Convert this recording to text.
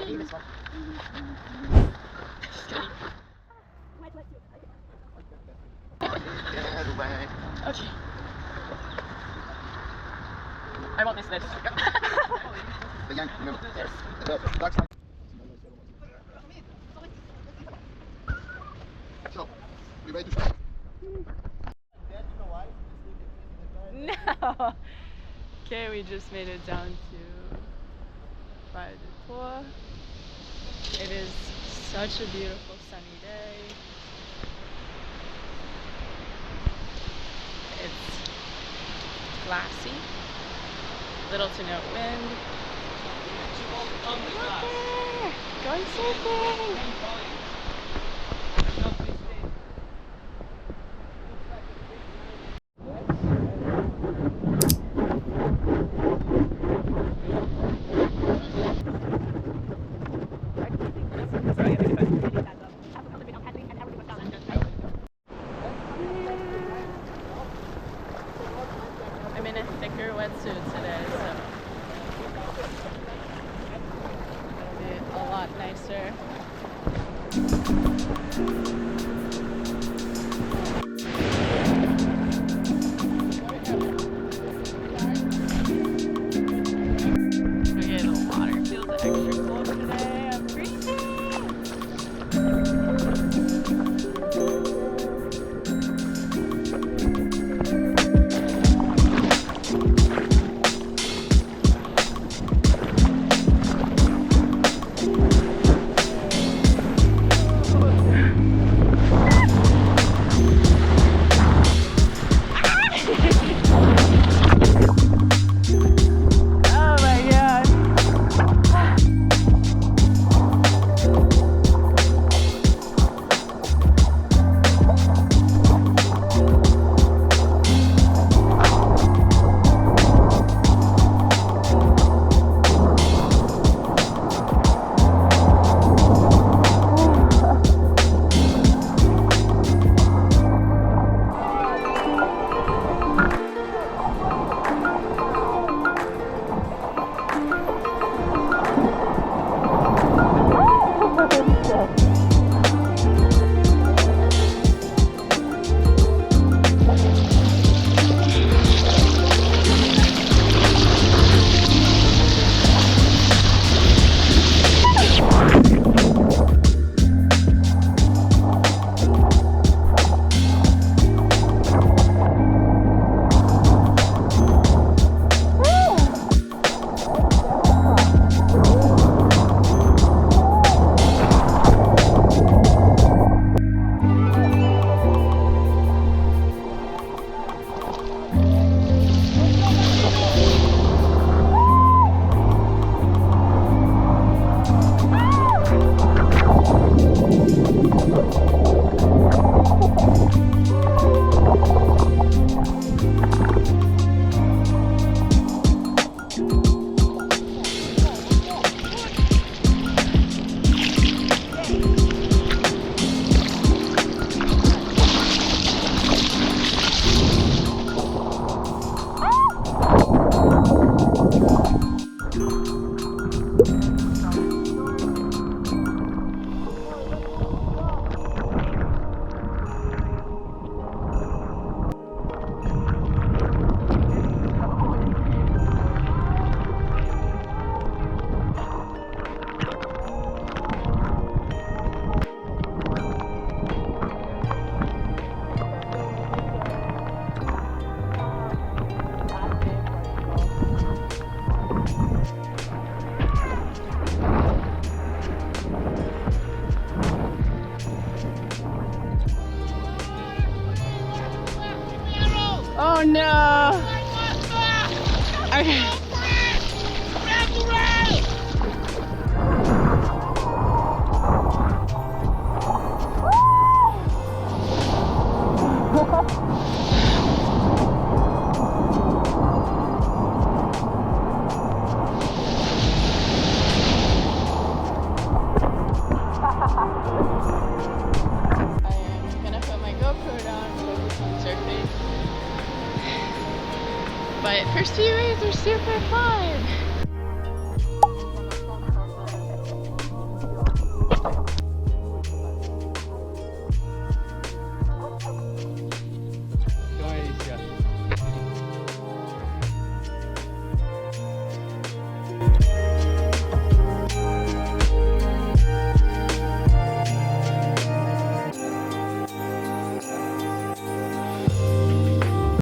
Okay. I want this. No. Okay, we just made it down to Praia Da Torre. It is such a beautiful sunny day. It's glassy, little to no wind. Look there! Going surfing! I'm in a thicker wetsuit today, so it'll be a lot nicer. Okay, the water feels extra cold today. I'm freezing. Oh no! Okay. But first few waves are super fun.